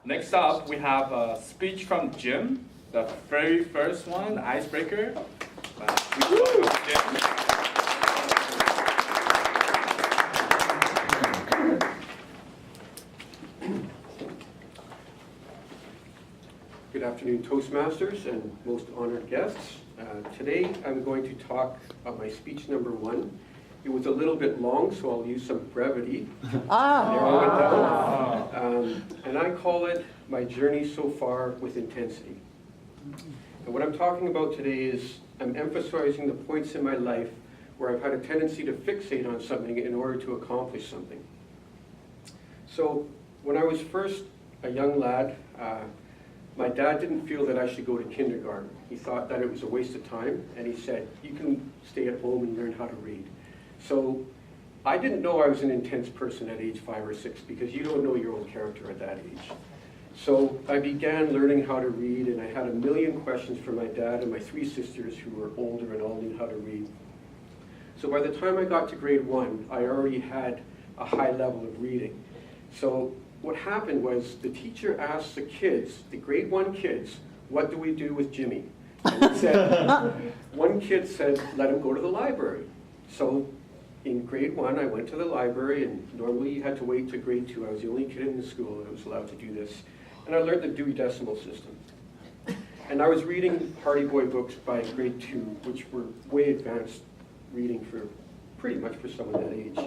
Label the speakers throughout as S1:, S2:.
S1: Next up, we have a speech from Jim, the very first one, the icebreaker. Jim.
S2: Good afternoon, Toastmasters and most honored guests. Today I'm going to talk about my speech number 1. It was a little bit long, so I'll use some brevity. Narrow it down. And I call it My Journey So Far with Intensity. And what I'm talking about today is I'm emphasizing the points in my life where I've had a tendency to fixate on something in order to accomplish something. So when I was first a young lad, my dad didn't feel that I should go to kindergarten. He thought that it was a waste of time, and he said, you can stay at home and learn how to read. So I didn't know I was an intense person at age 5 or 6 because you don't know your own character at that age. So I began learning how to read, and I had a million questions for my dad and my 3 sisters who were older and all knew how to read. So by the time I got to grade 1, I already had a high level of reading. So what happened was the teacher asked the kids, the grade 1 kids, what do we do with Jimmy? And he said, one kid said, let him go to the library. So in grade 1, I went to the library, and normally you had to wait to grade 2. I was the only kid in the school that was allowed to do this. And I learned the Dewey Decimal System. And I was reading Hardy Boy books by grade 2, which were way advanced reading for pretty much for someone that age.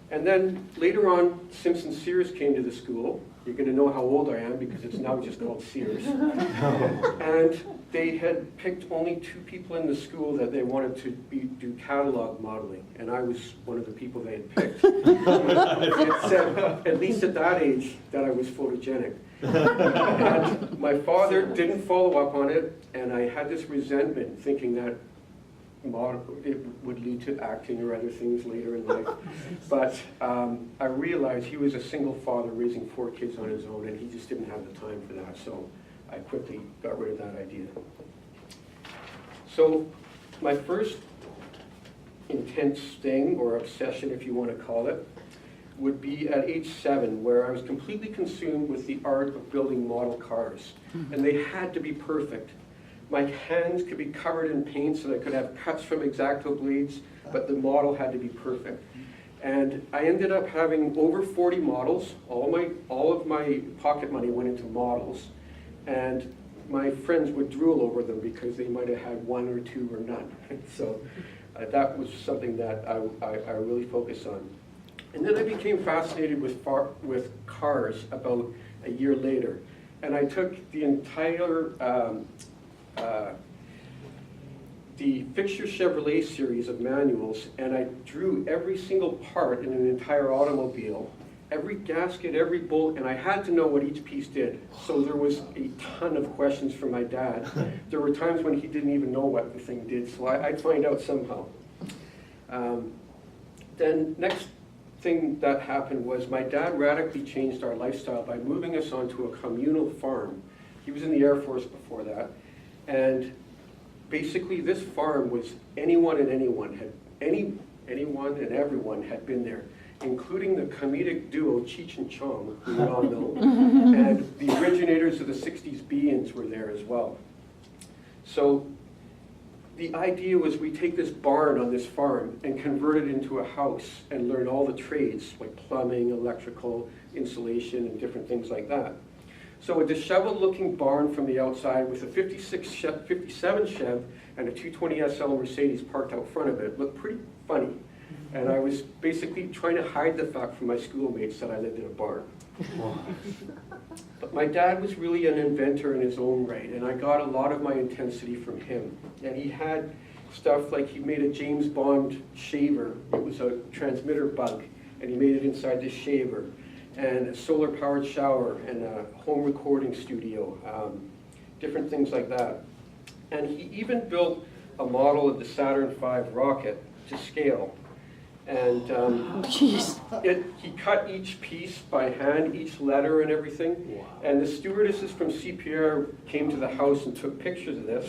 S2: And then later on, Simpson Sears came to the school. You're going to know how old I am because it's now just called Sears. And they had picked only 2 people in the school that they wanted to do catalog modeling. And I was one of the people they had picked. It said, at least at that age, that I was photogenic. And my father didn't follow up on it, and I had this resentment thinking that it would lead to acting or other things later in life. But I realized he was a single father raising 4 kids on his own, and he just didn't have the time for that, so I quickly got rid of that idea. So my first intense thing, or obsession if you want to call it, would be at age 7, where I was completely consumed with the art of building model cars, and they had to be perfect. My hands could be covered in paint so that I could have cuts from X-Acto blades, but the model had to be perfect. And I ended up having over 40 models. All of my pocket money went into models, and my friends would drool over them because they might have had 1 or 2 or none. So that was something that I really focused on. And then I became fascinated with cars about a year later, and I took the entire the Fixture Chevrolet series of manuals, and I drew every single part in an entire automobile, every gasket, every bolt, and I had to know what each piece did. So there was a ton of questions from my dad. There were times when he didn't even know what the thing did, so I'd find out somehow. Then next thing that happened was my dad radically changed our lifestyle by moving us onto a communal farm. He was in the Air Force before that. And basically this farm was anyone and everyone had been there, including the comedic duo Cheech and Chong, who we all know, and the originators of the 60s Beans were there as well. So the idea was we take this barn on this farm and convert it into a house and learn all the trades, like plumbing, electrical, insulation, and different things like that. So a disheveled-looking barn from the outside with a 57 Chev and a 220 SL Mercedes parked out front of it looked pretty funny. And I was basically trying to hide the fact from my schoolmates that I lived in a barn. But my dad was really an inventor in his own right, and I got a lot of my intensity from him. And he had stuff like he made a James Bond shaver. It was a transmitter bug, and he made it inside this shaver. And a solar-powered shower, and a home recording studio, different things like that. And he even built a model of the Saturn V rocket to scale. And he cut each piece by hand, each letter and everything. Wow. And the stewardesses from CPR came to the house and took pictures of this.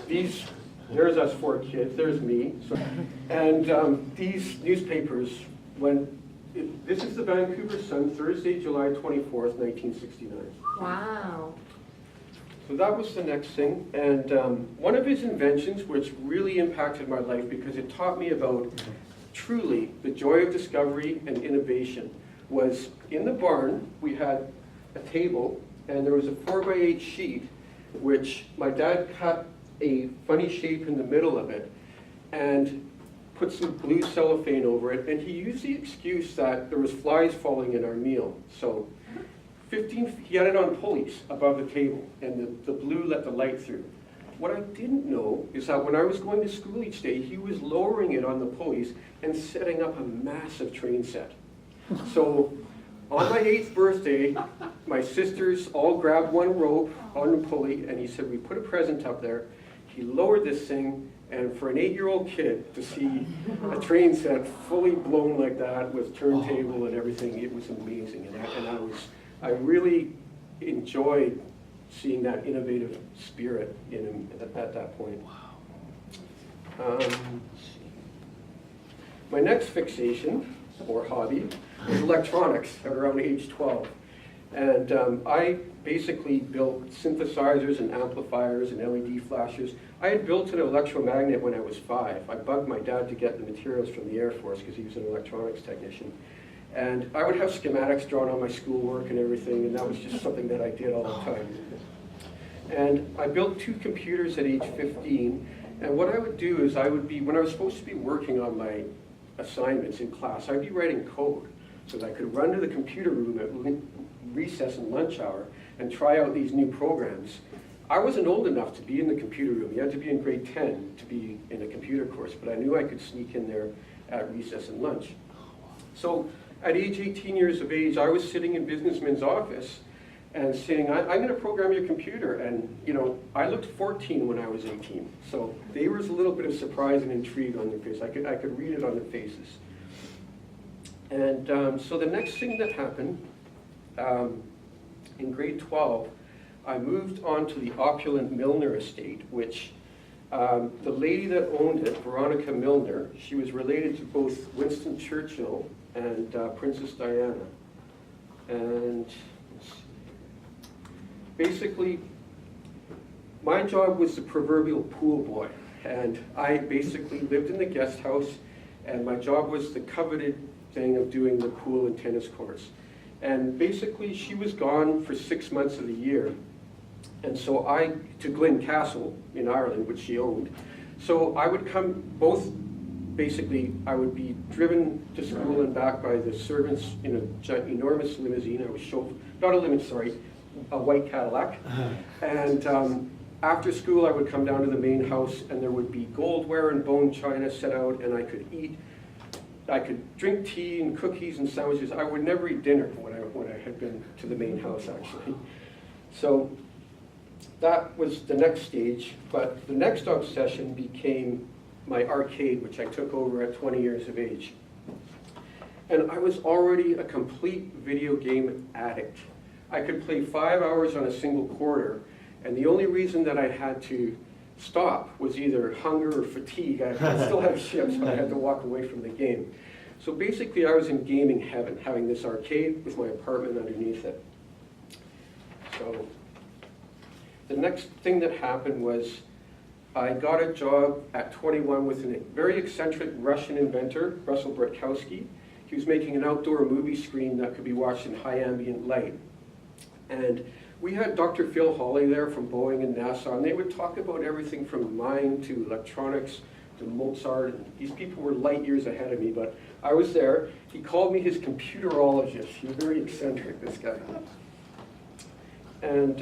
S2: And there's us 4 kids, there's me. So, and these newspapers went This is the Vancouver Sun, Thursday, July 24th, 1969.
S3: Wow.
S2: So that was the next thing. And one of his inventions, which really impacted my life because it taught me about truly the joy of discovery and innovation, was in the barn, we had a table, and there was a 4x8 sheet, which my dad cut a funny shape in the middle of it, and put some blue cellophane over it, and he used the excuse that there was flies falling in our meal. So he had it on pulleys above the table, and the blue let the light through. What I didn't know is that when I was going to school each day, he was lowering it on the pulleys and setting up a massive train set. So on my 8th birthday, my sisters all grabbed one rope on the pulley, and he said, we put a present up there. He lowered this thing, and for an 8-year-old kid to see a train set fully blown like that with turntable and everything, it was amazing. And I really enjoyed seeing that innovative spirit in him at that point. Wow. My next fixation, or hobby, was electronics at around age 12. And I basically built synthesizers and amplifiers and LED flashers. I had built an electromagnet when I was 5. I bugged my dad to get the materials from the Air Force because he was an electronics technician. And I would have schematics drawn on my schoolwork and everything, and that was just something that I did all the time. And I built 2 computers at age 15, and what I would do is when I was supposed to be working on my assignments in class, I'd be writing code so that I could run to the computer room at recess and lunch hour and try out these new programs. I wasn't old enough to be in the computer room. You had to be in grade 10 to be in a computer course, but I knew I could sneak in there at recess and lunch. So at age 18 years of age, I was sitting in businessman's office and saying, I'm going to program your computer. And, you know, I looked 14 when I was 18. So there was a little bit of surprise and intrigue on their face. I could read it on their faces. And so the next thing that happened, in grade 12, I moved on to the opulent Milner estate, which the lady that owned it, Veronica Milner, she was related to both Winston Churchill and Princess Diana. And basically, my job was the proverbial pool boy. And I basically lived in the guest house, and my job was the coveted thing of doing the pool and tennis courts. And basically, she was gone for 6 months of the year. And so to Glyn Castle in Ireland, which she owned. So I would come basically, I would be driven to school and back by the servants in an enormous limousine. I was chauffeured, not a limousine, sorry, a white Cadillac. And after school, I would come down to the main house, and there would be goldware and bone china set out, and I could eat. I could drink tea and cookies and sandwiches. I would never eat dinner when I had been to the main house, actually. So that was the next stage, but the next obsession became my arcade, which I took over at 20 years of age. And I was already a complete video game addict. I could play 5 hours on a single quarter, and the only reason that I had to stop was either hunger or fatigue. I still had shifts, but I had to walk away from the game. So basically, I was in gaming heaven, having this arcade with my apartment underneath it. So the next thing that happened was I got a job at 21 with a very eccentric Russian inventor, Russell Bratkowski. He was making an outdoor movie screen that could be watched in high ambient light. And we had Dr. Phil Hawley there from Boeing and NASA, and they would talk about everything from mine to electronics to Mozart. And these people were light years ahead of me, but I was there. He called me his computerologist. He was very eccentric, this guy. And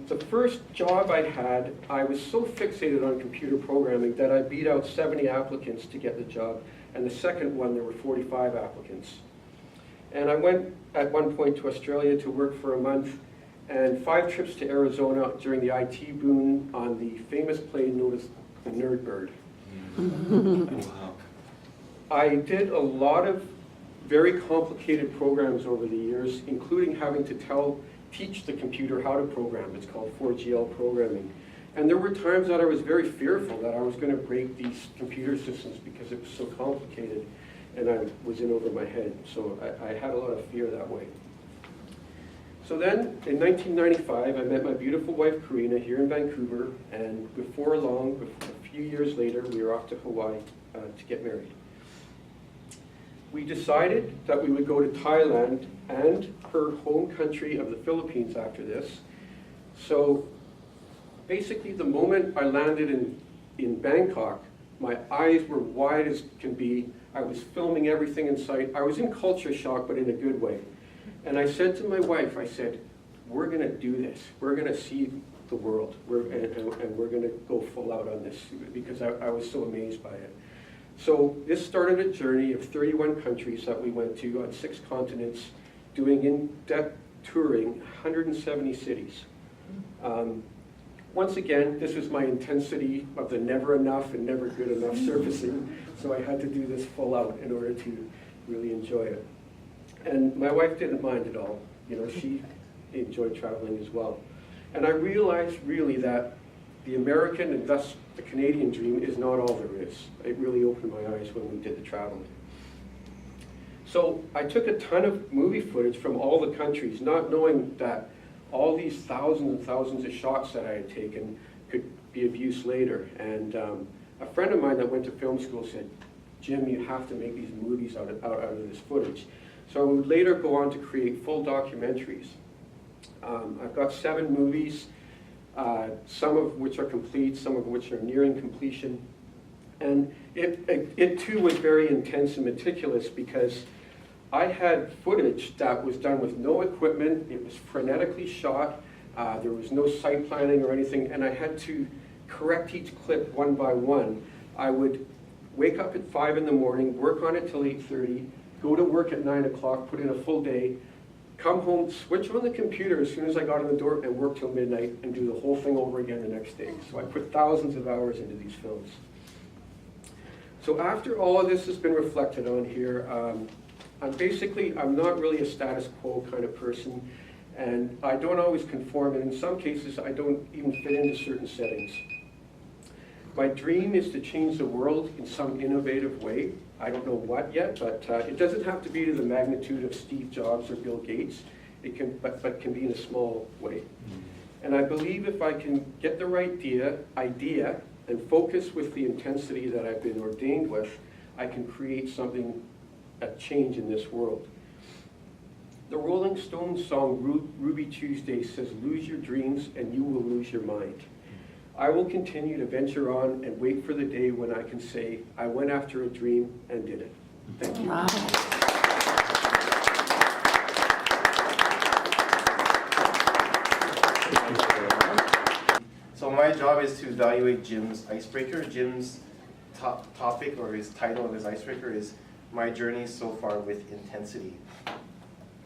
S2: the first job I had, I was so fixated on computer programming that I beat out 70 applicants to get the job. And the second one, there were 45 applicants. And I went at one point to Australia to work for a month, and 5 trips to Arizona during the IT boom on the famous plane known as the Nerdbird. Wow. I did a lot of very complicated programs over the years, including having to teach the computer how to program. It's called 4GL programming. And there were times that I was very fearful that I was going to break these computer systems because it was so complicated. and I was in over my head. So I had a lot of fear that way. So then, in 1995, I met my beautiful wife, Karina, here in Vancouver, and before long, a few years later, we were off to Hawaii to get married. We decided that we would go to Thailand and her home country of the Philippines after this. So basically, the moment I landed in Bangkok, my eyes were wide as can be. I was filming everything in sight. I was in culture shock, but in a good way. And I said to my wife, I said, we're going to do this. We're going to see the world, and we're going to go full out on this, because I was so amazed by it. So this started a journey of 31 countries that we went to on 6 continents, doing in-depth touring, 170 cities. Once again, this was my intensity of the never enough and never good enough surfacing, so I had to do this full out in order to really enjoy it. And my wife didn't mind at all. You know, she enjoyed traveling as well. And I realized really that the American and thus the Canadian dream is not all there is. It really opened my eyes when we did the traveling. So I took a ton of movie footage from all the countries, not knowing that all these thousands and thousands of shots that I had taken could be of use later. And a friend of mine that went to film school said, Jim, you have to make these movies out of this footage. So I would later go on to create full documentaries. I've got 7 movies, some of which are complete, some of which are nearing completion. And it too was very intense and meticulous, because I had footage that was done with no equipment. It was frenetically shot. There was no site planning or anything, and I had to correct each clip one by one. I would wake up at 5 in the morning, work on it till 8:30, go to work at 9 o'clock, put in a full day, come home, switch on the computer as soon as I got in the door, and work till midnight and do the whole thing over again the next day. So I put thousands of hours into these films. So after all of this has been reflected on here, I'm not really a status quo kind of person, and I don't always conform, and in some cases I don't even fit into certain settings. My dream is to change the world in some innovative way. I don't know what yet, but it doesn't have to be to the magnitude of Steve Jobs or Bill Gates. It can, but can be in a small way. And I believe if I can get the right idea and focus with the intensity that I've been ordained with, I can create something, a change in this world. The Rolling Stones song Ruby Tuesday says, "Lose your dreams and you will lose your mind." I will continue to venture on and wait for the day when I can say, I went after a dream and did it. Thank you.
S3: Wow.
S4: So my job is to evaluate Jim's icebreaker. Jim's topic, or his title of his icebreaker, is My Journey So Far with Intensity.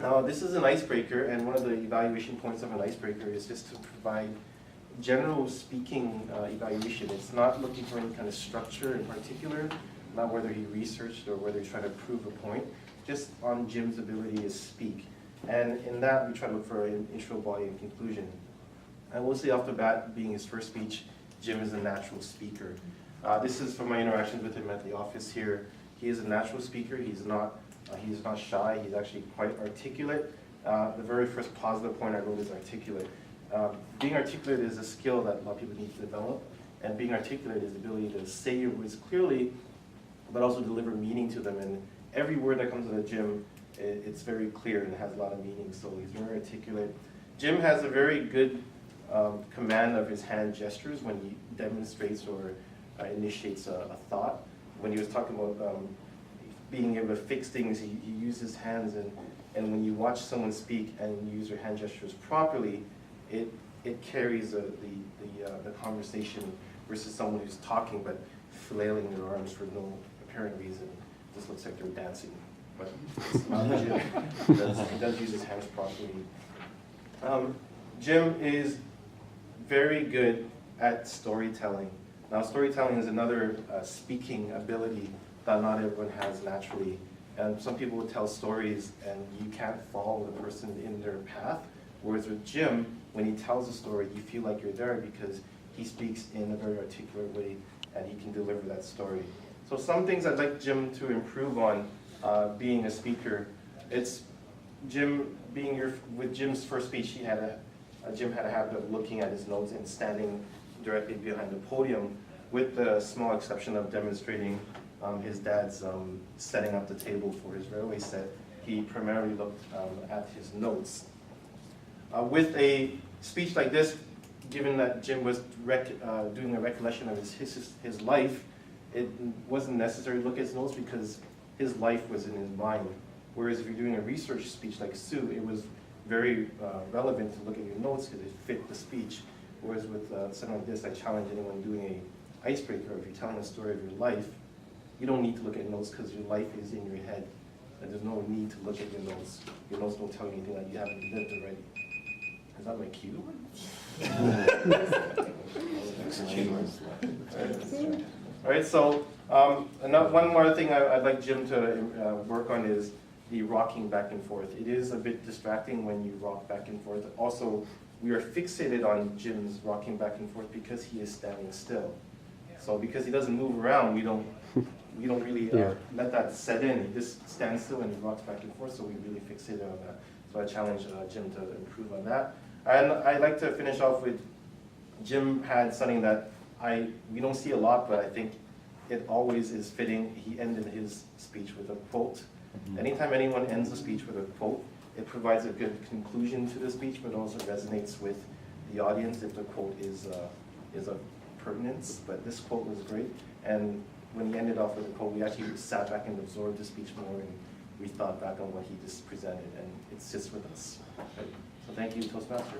S4: Now this is an icebreaker, and one of the evaluation points of an icebreaker is just to provide general speaking evaluation. It's not looking for any kind of structure in particular, not whether he researched or whether he's trying to prove a point, just on Jim's ability to speak. And in that, we try to look for an intro, body, and conclusion. I will say off the bat, being his first speech, Jim is a natural speaker. This is from my interactions with him at the office here. He is a natural speaker. He's not shy. He's actually quite articulate. The very first positive point I wrote is articulate. Being articulate is a skill that a lot of people need to develop, and being articulate is the ability to say your words clearly, but also deliver meaning to them. And every word that comes out of Jim, it's very clear and has a lot of meaning, so he's very articulate. Jim has a very good command of his hand gestures when he demonstrates or initiates a thought. When he was talking about being able to fix things, he used his hands, and when you watch someone speak and you use your hand gestures properly, it carries the conversation versus someone who's talking but flailing their arms for no apparent reason. It just looks like they're dancing, but it's not Jim. He does use his hands properly. Jim is very good at storytelling. Now, storytelling is another speaking ability that not everyone has naturally. And some people will tell stories and you can't follow the person in their path. Whereas with Jim, when he tells a story, you feel like you're there because he speaks in a very articulate way and he can deliver that story. So some things I'd like Jim to improve on being a speaker. It's Jim with Jim's first speech. Jim had a habit of looking at his notes and standing directly behind the podium, with the small exception of demonstrating his dad's setting up the table for his railway set. He primarily looked at his notes. With a speech like this, given that Jim was doing a recollection of his life, it wasn't necessary to look at his notes because his life was in his mind. Whereas if you're doing a research speech like Sue, it was very relevant to look at your notes because it fit the speech. Whereas with something like this, I challenge anyone doing an icebreaker. If you're telling a story of your life, you don't need to look at notes because your life is in your head. And there's no need to look at your notes. Your notes don't tell you anything that you haven't lived already. Is that my cue? All right, so one more thing I'd like Jim to work on is the rocking back and forth. It is a bit distracting when you rock back and forth. Also, we are fixated on Jim's rocking back and forth because he is standing still. So because he doesn't move around, we don't really let that set in. He just stands still and he rocks back and forth, so we really fixated on that. So I challenge Jim to improve on that. And I'd like to finish off with, Jim had something that we don't see a lot, but I think it always is fitting. He ended his speech with a quote. Anytime anyone ends a speech with a quote, it provides a good conclusion to the speech, but also resonates with the audience if the quote is of pertinence. But this quote was great, and when he ended off with a quote, we actually sat back and absorbed the speech more, and we thought back on what he just presented, and it sits with us. Right? So thank you, Toastmaster.